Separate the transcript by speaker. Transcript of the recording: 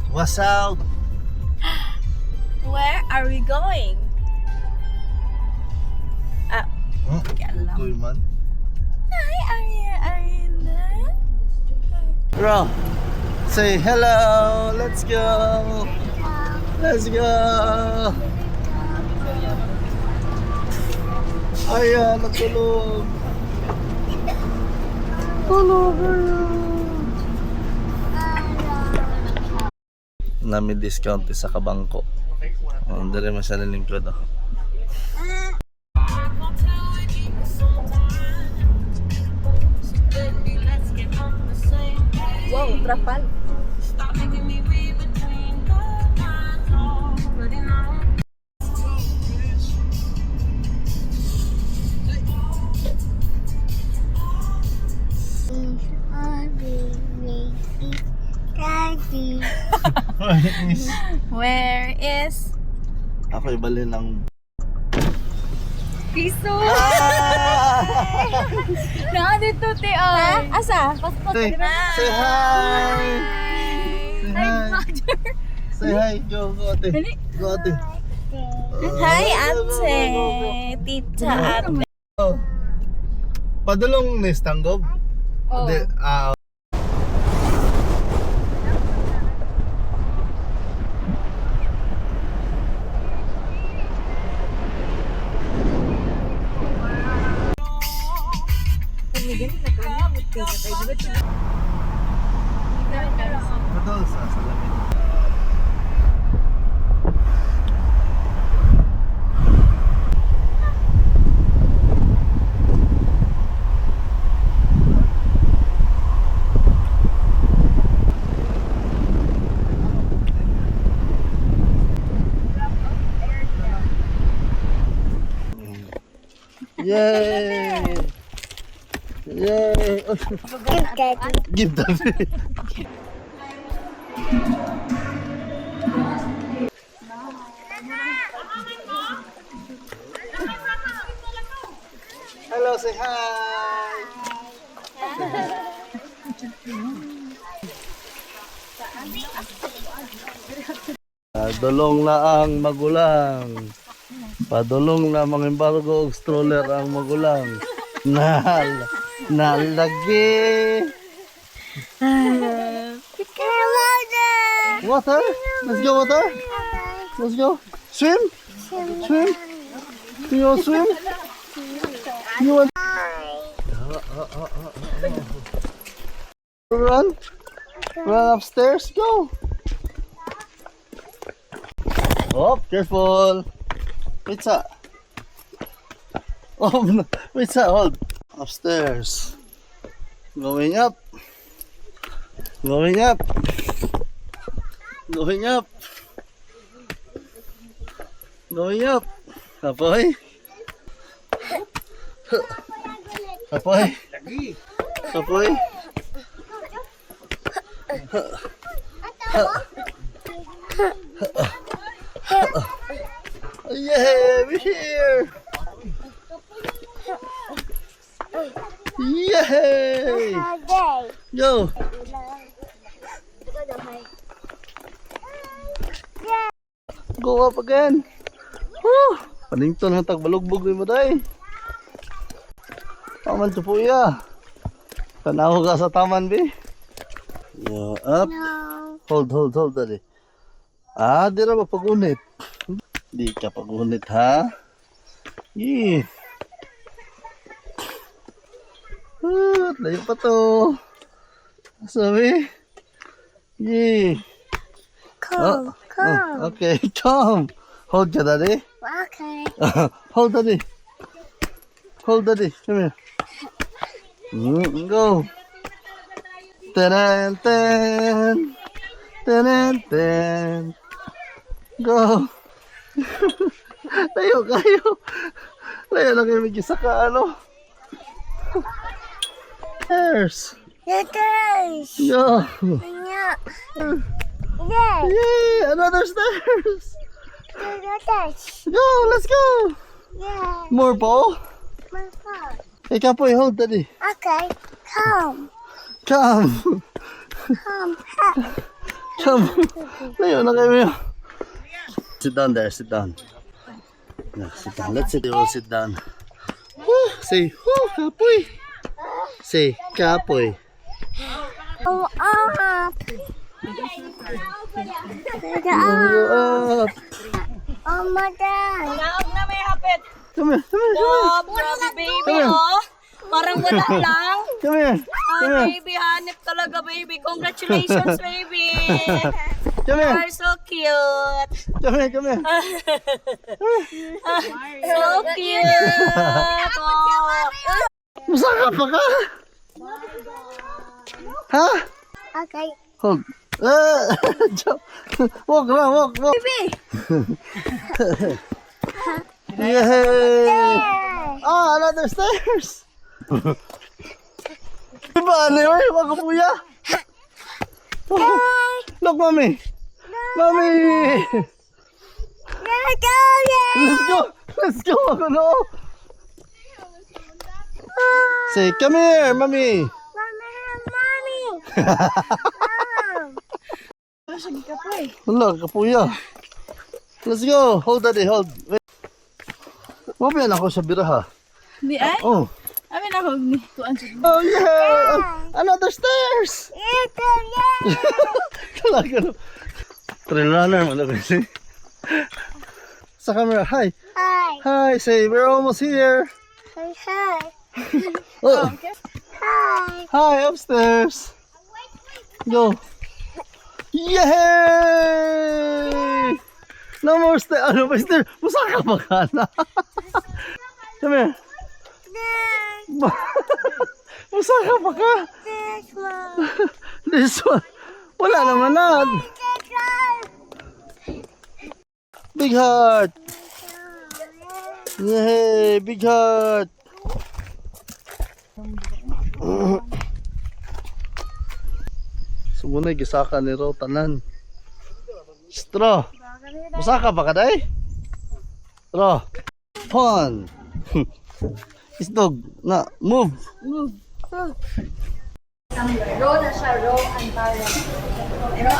Speaker 1: What's up?
Speaker 2: Where are we going? Alam.
Speaker 1: Uy man.
Speaker 2: Hi, Ariana.
Speaker 1: Bro, say hello. Let's go. Let's go. Ayan, natulog. Tulog ayan. Nami discount sa kabangko. Dari mo siya nalingkod.
Speaker 2: Wow, trapal.
Speaker 3: Daddy.
Speaker 2: Where is
Speaker 1: Ako ibali ng
Speaker 2: piso? Na dito ti ay. Asa? Passport
Speaker 1: Say, say hi. Say hi. Say hi. Go, go ate. Go ate.
Speaker 2: Hi, ate. Tita ate.
Speaker 1: Oh. Padulong ni Stanggob?
Speaker 2: Oh.
Speaker 1: Padul sa salamin. Yay! Yay!
Speaker 3: Daddy.
Speaker 1: Give daddy. Hello, say hi. Padulong na ang magulang. Padulong na mga embargo og stroller ang magulang. Nalagi. Water? Let's go water. Let's go. Swim? Swim? You want swim? You want run? Run upstairs? Go. Oh, careful. Pizza. Oh, no. Pizza, hold. Upstairs. Going up. Going up. Going up. Going up. Apoy. Apoy. Apoy. Yeah, we're here. Yay! Go. Go up again. Woo! Panington ang tagbalugbog ni mo day. Taman to po ya. Tanaw ka sa taman bi. Yo, up. Hold, daddy. Di na mapagunit. Di ka pagunit ha. Yeah. Layo pa to. Sabi? Yeah.
Speaker 3: Come.
Speaker 1: Okay, come. Hold ka, daddy.
Speaker 3: Okay.
Speaker 1: Hold daddy. Hold daddy. Come here. Go. Ten. Go. Layo kayo. Layo na kayo medyo saka ano. Stairs.
Speaker 3: Yes.
Speaker 1: Go.
Speaker 3: Yeah. Yes.
Speaker 1: Yay, another stairs.
Speaker 3: Yes.
Speaker 1: Go, let's go.
Speaker 3: Yeah.
Speaker 1: More ball.
Speaker 3: My phone.
Speaker 1: Hey, Kapoy, hold daddy.
Speaker 3: Okay. Come.
Speaker 1: Come.
Speaker 3: Come.
Speaker 1: Come. Layo na kayo. Sit down there, sit down. Yeah, sit down. Let's sit. We'll sit down. Woo, say, woo, kapoy. Say, kapoy.
Speaker 3: Oh, up.
Speaker 1: Up.
Speaker 3: Oh, mother.
Speaker 2: Naog na may hapit.
Speaker 1: Come here, come here, come here.
Speaker 2: Oh, grabe baby, oh. Parang wala lang.
Speaker 1: Come here.
Speaker 2: Oh,
Speaker 1: Come here.
Speaker 2: baby, hanip talaga, baby. Congratulations, baby.
Speaker 1: Come here.
Speaker 2: You're so cute.
Speaker 1: Come here, come here.
Speaker 2: So cute. Oh.
Speaker 1: Masaka pa ka? Ha?
Speaker 3: Okay.
Speaker 1: Hold. Walk around, walk, walk.
Speaker 2: Baby.
Speaker 1: Yay! Ah, another stairs. Diba, ano yun? Wag ka puya. Look, mommy. Mommy.
Speaker 3: Let's go, yeah.
Speaker 1: Let's go. Let's go. Ano? Say, come here, mommy.
Speaker 3: Mommy.
Speaker 1: Wala, kapuya. Let's go. Hold daddy, hold. Wait. Mamaya na ako sa biraha.
Speaker 2: Di ay?
Speaker 1: Oh.
Speaker 2: Amin ako ni kuan sa.
Speaker 1: Oh yeah! Another stairs!
Speaker 3: Let's go, yeah.
Speaker 1: Talaga no. Trail runner mo na kasi. Sa camera, hi.
Speaker 3: Hi.
Speaker 1: Hi, say we're almost here.
Speaker 3: Hi, hi.
Speaker 1: Oh.
Speaker 3: Hi.
Speaker 1: Hi, upstairs. Go. Yay! No more stairs. Ano ba stairs? Musaka pa ka na. Come here. Musaka pa ka.
Speaker 3: This one.
Speaker 1: This one. Wala naman na.
Speaker 3: This one.
Speaker 1: Big heart. Yay, big heart. Sumunay gisaka ni Ro tanan. Straw. Musaka pa ka day? Ro. Pon. Isdog na move.
Speaker 2: Row na siya, row and barrel. Row.